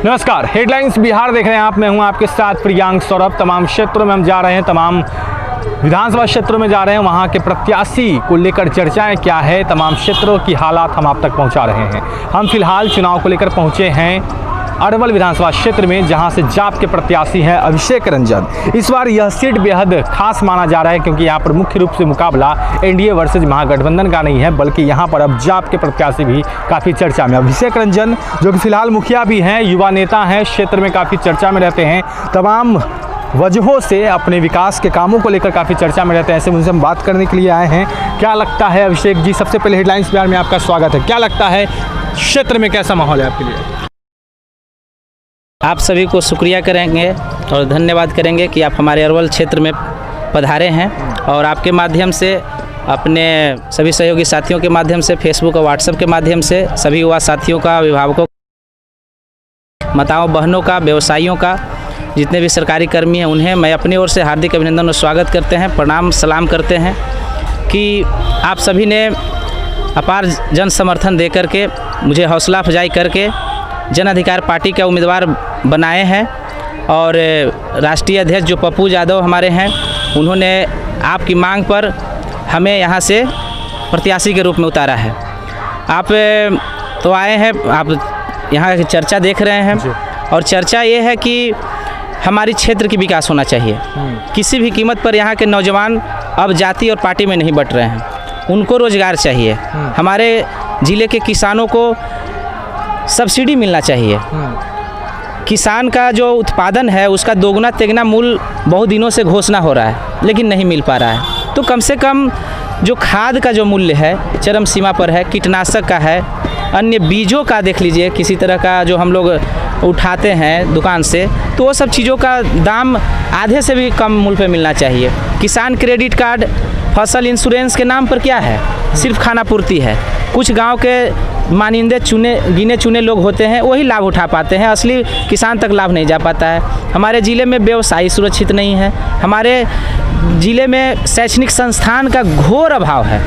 नमस्कार, हेडलाइंस बिहार देख रहे हैं आप। मैं हूं आपके साथ प्रियांक सौरभ। तमाम क्षेत्रों में हम जा रहे हैं, तमाम विधानसभा क्षेत्रों में जा रहे हैं। वहां के प्रत्याशी को लेकर चर्चाएं क्या है, तमाम क्षेत्रों की हालात हम आप तक पहुंचा रहे हैं। हम फिलहाल चुनाव को लेकर पहुंचे हैं अरवल विधानसभा क्षेत्र में, जहां से जाप के प्रत्याशी हैं अभिषेक रंजन। इस बार यह सीट बेहद खास माना जा रहा है, क्योंकि यहां पर मुख्य रूप से मुकाबला एनडीए वर्सेज महागठबंधन का नहीं है, बल्कि यहां पर अब जाप के प्रत्याशी भी काफ़ी चर्चा में। अभिषेक रंजन जो कि फिलहाल मुखिया भी हैं, युवा नेता हैं, क्षेत्र में काफ़ी चर्चा में रहते हैं, तमाम वजहों से अपने विकास के कामों को लेकर काफ़ी चर्चा में रहते हैं। ऐसे मुझसे हम बात करने के लिए आए हैं। क्या लगता है अभिषेक जी, सबसे पहले हेडलाइंस बिहार में आपका स्वागत है। क्या लगता है क्षेत्र में कैसा माहौल है आपके लिए? आप सभी को शुक्रिया करेंगे और धन्यवाद करेंगे कि आप हमारे अरवल क्षेत्र में पधारे हैं, और आपके माध्यम से, अपने सभी सहयोगी साथियों के माध्यम से, फेसबुक और व्हाट्सएप के माध्यम से सभी युवा साथियों का, अभिभावकों, माताओं बहनों का, व्यवसायियों का, जितने भी सरकारी कर्मी हैं, उन्हें मैं अपनी ओर से हार्दिक अभिनंदन और स्वागत करते हैं, प्रणाम सलाम करते हैं कि आप सभी ने अपार जन समर्थन दे करके, मुझे हौसला अफजाई करके जन अधिकार पार्टी का उम्मीदवार बनाए हैं। और राष्ट्रीय अध्यक्ष जो पप्पू यादव हमारे हैं, उन्होंने आपकी मांग पर हमें यहाँ से प्रत्याशी के रूप में उतारा है। आप तो आए हैं, आप यहाँ की चर्चा देख रहे हैं, और चर्चा ये है कि हमारी क्षेत्र की विकास होना चाहिए। किसी भी कीमत पर यहाँ के नौजवान अब जाति और पार्टी में नहीं बट रहे हैं, उनको रोजगार चाहिए। हमारे ज़िले के किसानों को सब्सिडी मिलना चाहिए। किसान का जो उत्पादन है उसका दोगुना तेगुना मूल्य बहुत दिनों से घोषणा हो रहा है, लेकिन नहीं मिल पा रहा है। तो कम से कम जो खाद का जो मूल्य है चरम सीमा पर है, कीटनाशक का है, अन्य बीजों का देख लीजिए, किसी तरह का जो हम लोग उठाते हैं दुकान से, तो वो सब चीज़ों का दाम आधे से भी कम मूल्य पे मिलना चाहिए। किसान क्रेडिट कार्ड, फसल इंश्योरेंस के नाम पर क्या है, सिर्फ खाना पूर्ति है। कुछ गांव के मानिंदे गिने चुने लोग होते हैं, वही लाभ उठा पाते हैं, असली किसान तक लाभ नहीं जा पाता है। हमारे ज़िले में व्यवसाय सुरक्षित नहीं है, हमारे ज़िले में शैक्षणिक संस्थान का घोर अभाव है।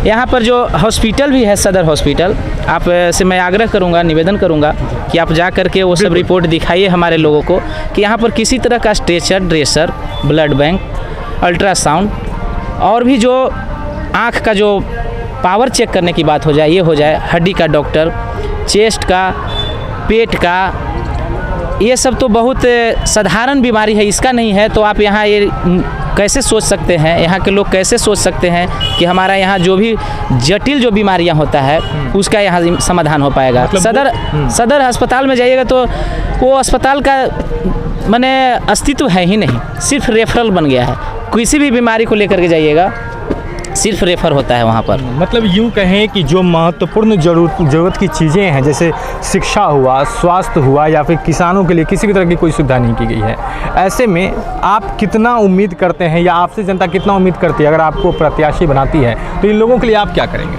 यहाँ पर जो हॉस्पिटल भी है, सदर हॉस्पिटल, आप से मैं आग्रह करूँगा, निवेदन करूँगा कि आप जा कर के वो सब रिपोर्ट दिखाइए हमारे लोगों को कि यहाँ पर किसी तरह का stretcher, dresser, blood bank, ultrasound, और भी जो आँख का जो पावर चेक करने की बात हो जाए, ये हो जाए, हड्डी का डॉक्टर, चेस्ट का, पेट का, ये सब तो बहुत साधारण बीमारी है, इसका नहीं है। तो आप यहाँ ये कैसे सोच सकते हैं, यहाँ के लोग कैसे सोच सकते हैं कि हमारा यहाँ जो भी जटिल जो बीमारियाँ होता है उसका यहाँ समाधान हो पाएगा? मतलब सदर अस्पताल में जाइएगा तो वो अस्पताल का माने अस्तित्व है ही नहीं, सिर्फ रेफरल बन गया है। किसी भी बीमारी को लेकर के जाइएगा, सिर्फ रेफर होता है वहाँ पर। मतलब यूँ कहें कि जो महत्वपूर्ण ज़रूरत की चीज़ें हैं, जैसे शिक्षा हुआ, स्वास्थ्य हुआ, या फिर किसानों के लिए किसी भी तरह की कोई सुविधा नहीं की गई है। ऐसे में आप कितना उम्मीद करते हैं, या आपसे जनता कितना उम्मीद करती है, अगर आपको प्रत्याशी बनाती है तो इन लोगों के लिए आप क्या करेंगे?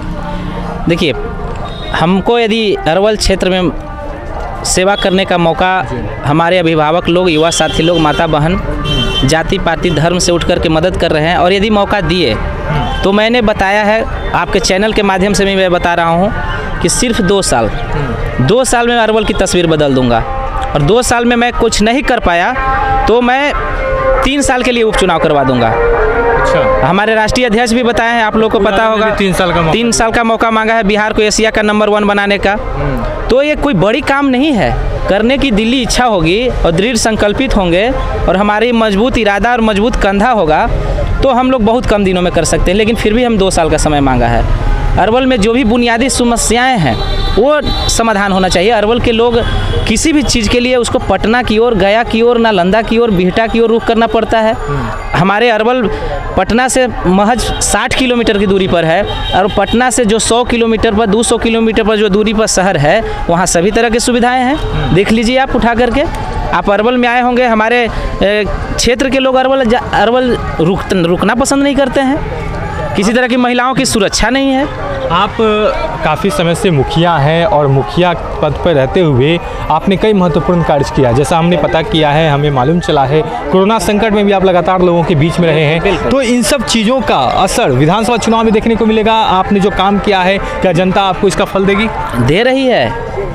देखिए, हमको यदि अरवल क्षेत्र में सेवा करने का मौका हमारे अभिभावक लोग, युवा साथी लोग, माता बहन जाति पाति धर्म से उठ कर के मदद कर रहे हैं, और यदि मौका दिए तो मैंने बताया है, आपके चैनल के माध्यम से भी मैं बता रहा हूँ कि सिर्फ 2 साल में अरवल की तस्वीर बदल दूंगा। और 2 साल में मैं कुछ नहीं कर पाया तो मैं 3 साल के लिए उपचुनाव करवा दूंगा। अच्छा, हमारे राष्ट्रीय अध्यक्ष भी बताए हैं, आप लोगों को पता होगा, 3 साल का मौका मांगा है बिहार को एशिया का नंबर 1 बनाने का। तो ये कोई बड़ी काम नहीं है, करने की दिली इच्छा होगी और दृढ़ संकल्पित होंगे, और हमारी मजबूत इरादा और मजबूत कंधा होगा, तो हम लोग बहुत कम दिनों में कर सकते हैं। लेकिन फिर भी हम 2 साल का समय मांगा है। अरवल में जो भी बुनियादी समस्याएं हैं वो समाधान होना चाहिए। अरवल के लोग किसी भी चीज़ के लिए उसको पटना की ओर, गया की ओर, नालंदा की ओर, बिहटा की ओर रुख करना पड़ता है। हमारे अरवल पटना से महज 60 किलोमीटर की दूरी पर है, और पटना से जो 100 किलोमीटर पर, 200 किलोमीटर पर जो दूरी पर शहर है, वहाँ सभी तरह की सुविधाएँ हैं। देख लीजिए आप उठा करके, आप अरवल में आए होंगे, हमारे क्षेत्र के लोग अरवल रुकना पसंद नहीं करते हैं। किसी तरह की महिलाओं की सुरक्षा नहीं है, आप काफ़ी समय से मुखिया हैं और मुखिया पद पर रहते हुए आपने कई महत्वपूर्ण कार्य किया, जैसा हमने पता किया है, हमें मालूम चला है कोरोना संकट में भी आप लगातार लोगों के बीच में रहे हैं। तो इन सब चीज़ों का असर विधानसभा चुनाव में देखने को मिलेगा। आपने जो काम किया है, क्या जनता आपको इसका फल देगी? दे रही है।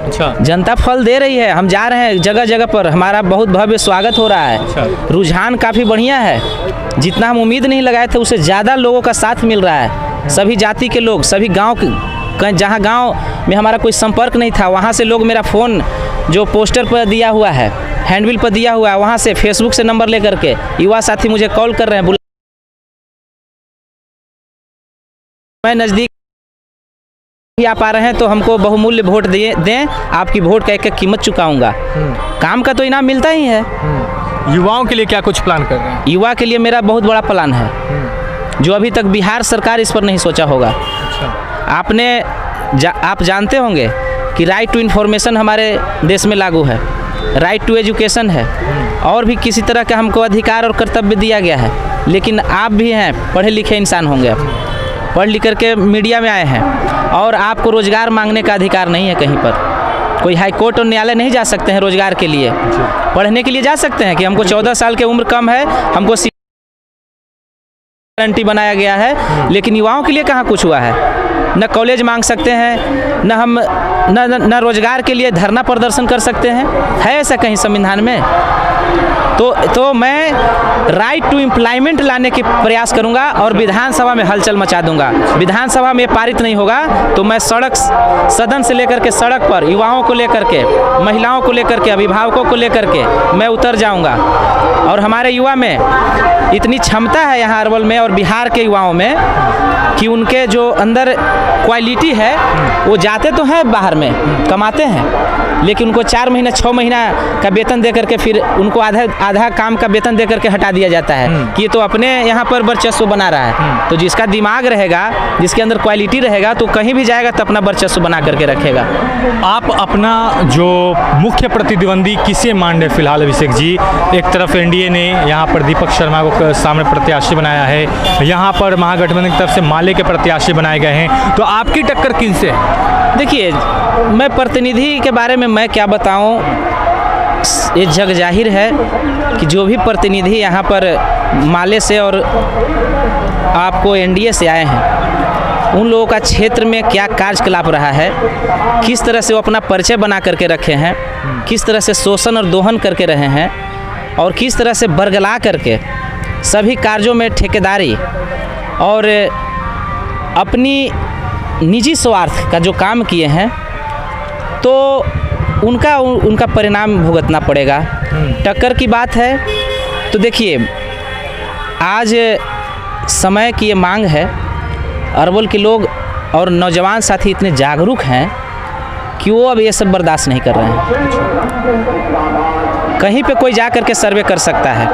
अच्छा, जनता फल दे रही है। हम जा रहे हैं जगह जगह पर, हमारा बहुत भव्य स्वागत हो रहा है। अच्छा। रुझान काफ़ी बढ़िया है। जितना हम उम्मीद नहीं लगाए थे उससे ज़्यादा लोगों का साथ मिल रहा है। सभी जाति के लोग, सभी गांव के, जहां गांव में हमारा कोई संपर्क नहीं था वहां से लोग मेरा फ़ोन जो पोस्टर पर दिया हुआ है, हैंडबिल पर दिया हुआ है, वहां से फेसबुक से नंबर लेकर के युवा साथी मुझे कॉल कर रहे हैं। मैं नज़दीक भी आप आ रहे हैं तो हमको बहुमूल्य वोट दें, आपकी वोट का एक एक कीमत चुकाऊंगा। काम का तो इनाम मिलता ही है। युवाओं के लिए क्या कुछ प्लान कर रहे हैं? युवा के लिए मेरा बहुत बड़ा प्लान है जो अभी तक बिहार सरकार इस पर नहीं सोचा होगा। आप जानते होंगे कि राइट टू इन्फॉर्मेशन हमारे देश में लागू है, राइट टू एजुकेशन है, और भी किसी तरह का हमको अधिकार और कर्तव्य दिया गया है। लेकिन आप भी हैं, पढ़े लिखे इंसान होंगे, आप पढ़ लिख करके मीडिया में आए हैं और आपको रोज़गार मांगने का अधिकार नहीं है। कहीं पर कोई हाई कोर्ट और न्यायालय नहीं जा सकते हैं रोज़गार के लिए। पढ़ने के लिए जा सकते हैं कि हमको 14 साल की उम्र कम है, हमको गारंटी बनाया गया है, लेकिन युवाओं के लिए कहाँ कुछ हुआ है। न कॉलेज मांग सकते हैं, न हम न रोज़गार के लिए धरना प्रदर्शन कर सकते हैं। है ऐसा कहीं संविधान में? तो मैं राइट टू एम्प्लॉयमेंट लाने की प्रयास करूंगा और विधानसभा में हलचल मचा दूंगा। विधानसभा में पारित नहीं होगा तो मैं सदन से लेकर के सड़क पर युवाओं को लेकर के, महिलाओं को लेकर के, अभिभावकों को लेकर के मैं उतर जाऊंगा। और हमारे युवा में इतनी क्षमता है यहाँ अरवल में और बिहार के युवाओं में कि उनके जो अंदर क्वालिटी है, वो जाते तो हैं बाहर में कमाते हैं, लेकिन उनको 4 महीना 6 महीना का वेतन दे करके फिर उनको आधा काम का वेतन दे करके हटा दिया जाता है कि ये तो अपने यहाँ पर वर्चस्व बना रहा है। तो जिसका दिमाग रहेगा, जिसके अंदर क्वालिटी रहेगा, तो कहीं भी जाएगा तो अपना वर्चस्व बना करके रखेगा। आप अपना जो मुख्य प्रतिद्वंदी किसे मान रहे फिलहाल अभिषेक जी? एक तरफ एनडीए ने यहाँ पर दीपक शर्मा को सामने प्रत्याशी बनाया है, यहाँ पर महागठबंधन की तरफ से माले के प्रत्याशी बनाए गए हैं, तो आपकी टक्कर किनसे है? देखिए, मैं प्रतिनिधि के बारे में मैं क्या बताऊं, ये जग जाहिर है कि जो भी प्रतिनिधि यहाँ पर माले से और आपको एनडीए से आए हैं, उन लोगों का क्षेत्र में क्या कार्यकलाप रहा है, किस तरह से वो अपना परिचय बना करके रखे हैं, किस तरह से शोषण और दोहन करके रहे हैं, और किस तरह से बरगला करके सभी कार्यों में ठेकेदारी और अपनी निजी स्वार्थ का जो काम किए हैं, तो उनका परिणाम भुगतना पड़ेगा। टक्कर की बात है तो देखिए, आज समय की ये मांग है, अरवल के लोग और नौजवान साथी इतने जागरूक हैं कि वो अब ये सब बर्दाश्त नहीं कर रहे हैं। कहीं पे कोई जा कर के सर्वे कर सकता है,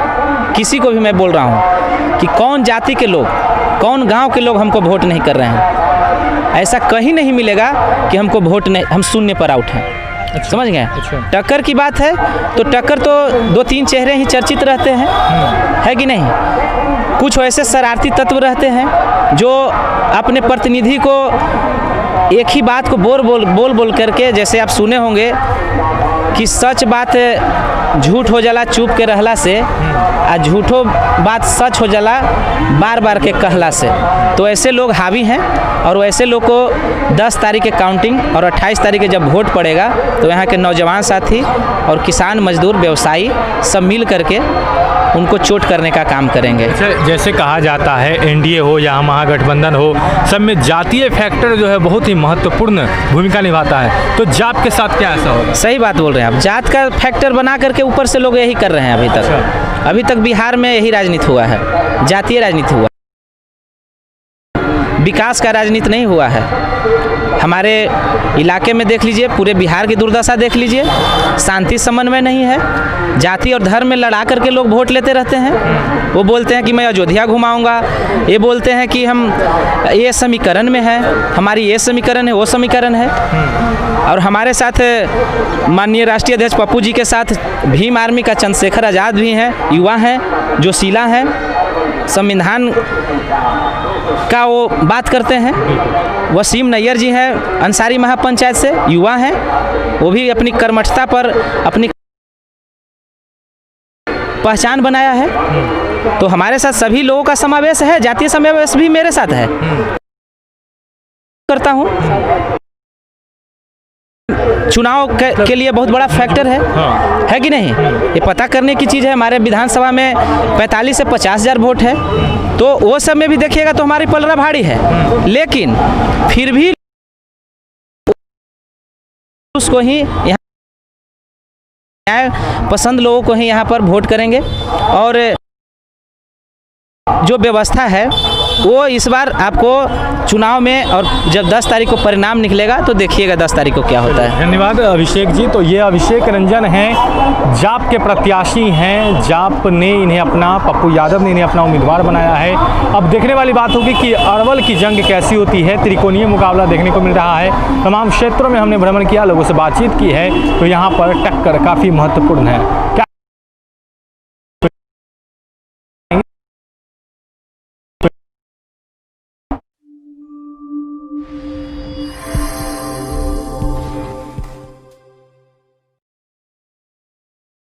किसी को भी मैं बोल रहा हूँ कि कौन जाति के लोग, कौन गांव के लोग हमको वोट नहीं कर रहे हैं। ऐसा कहीं नहीं मिलेगा कि हमको वोट नहीं, हम शून्य पर आउट हैं। अच्छा, समझ गए? अच्छा। टक्कर की बात है तो टक्कर तो 2-3 चेहरे ही चर्चित रहते हैं, है कि नहीं? कुछ ऐसे शरारती तत्व रहते हैं जो अपने प्रतिनिधि को एक ही बात को बोल करके, जैसे आप सुने होंगे कि सच बात झूठ हो जाला चुप के रहला से, आ झूठो बात सच हो जाला बार बार के कहला से। तो ऐसे लोग हावी हैं और वैसे लोग को 10 तारीख के काउंटिंग और 28 तारीख के जब वोट पड़ेगा तो यहाँ के नौजवान साथी और किसान, मजदूर, व्यवसायी सब मिल करके उनको चोट करने का काम करेंगे। जैसे कहा जाता है एनडीए हो या महागठबंधन हो, सब में जातीय फैक्टर जो है बहुत ही महत्वपूर्ण भूमिका निभाता है, तो जात के साथ क्या ऐसा होगा? सही बात बोल रहे हैं आप। जात का फैक्टर बना करके ऊपर से लोग यही कर रहे हैं। अभी तक बिहार में यही राजनीति हुआ है, जातीय राजनीति हुआ, विकास का राजनीति नहीं हुआ है। हमारे इलाके में देख लीजिए, पूरे बिहार की दुर्दशा देख लीजिए, शांति समन्वय नहीं है। जाति और धर्म में लड़ा करके लोग वोट लेते रहते हैं। वो बोलते हैं कि मैं अयोध्या घुमाऊंगा, ये बोलते हैं कि हम ये समीकरण में है, हमारी ये समीकरण है, वो समीकरण है। और हमारे साथ माननीय राष्ट्रीय अध्यक्ष पप्पू जी के साथ भीम आर्मी का चंद्रशेखर आज़ाद भी हैं, युवा हैं, जोशीला हैं, संविधान का वो बात करते हैं। वसीम नैयर जी हैं अंसारी महापंचायत से, युवा हैं, वो भी अपनी कर्मठता पर अपनी पहचान बनाया है। तो हमारे साथ सभी लोगों का समावेश है, जातीय समावेश भी मेरे साथ है। करता हूँ, चुनाव के लिए बहुत बड़ा फैक्टर है कि नहीं? ये पता करने की चीज़ है। हमारे विधानसभा में 45 से 50,000 वोट है, तो वो सब में भी देखिएगा तो हमारी पलड़ा भारी है, लेकिन फिर भी उसको ही यहाँ पसंद लोगों को ही यहाँ पर वोट करेंगे। और जो व्यवस्था है वो इस बार आपको चुनाव में, और जब 10 तारीख को परिणाम निकलेगा तो देखिएगा 10 तारीख को क्या होता है। धन्यवाद अभिषेक जी। तो ये अभिषेक रंजन हैं, जाप के प्रत्याशी हैं। जाप ने इन्हें अपना, पप्पू यादव ने इन्हें अपना उम्मीदवार बनाया है। अब देखने वाली बात होगी कि अरवल की जंग कैसी होती है। त्रिकोणीय मुकाबला देखने को मिल रहा है। तमाम क्षेत्रों में हमने भ्रमण किया, लोगों से बातचीत की है, तो यहाँ पर टक्कर काफ़ी महत्वपूर्ण है। क्या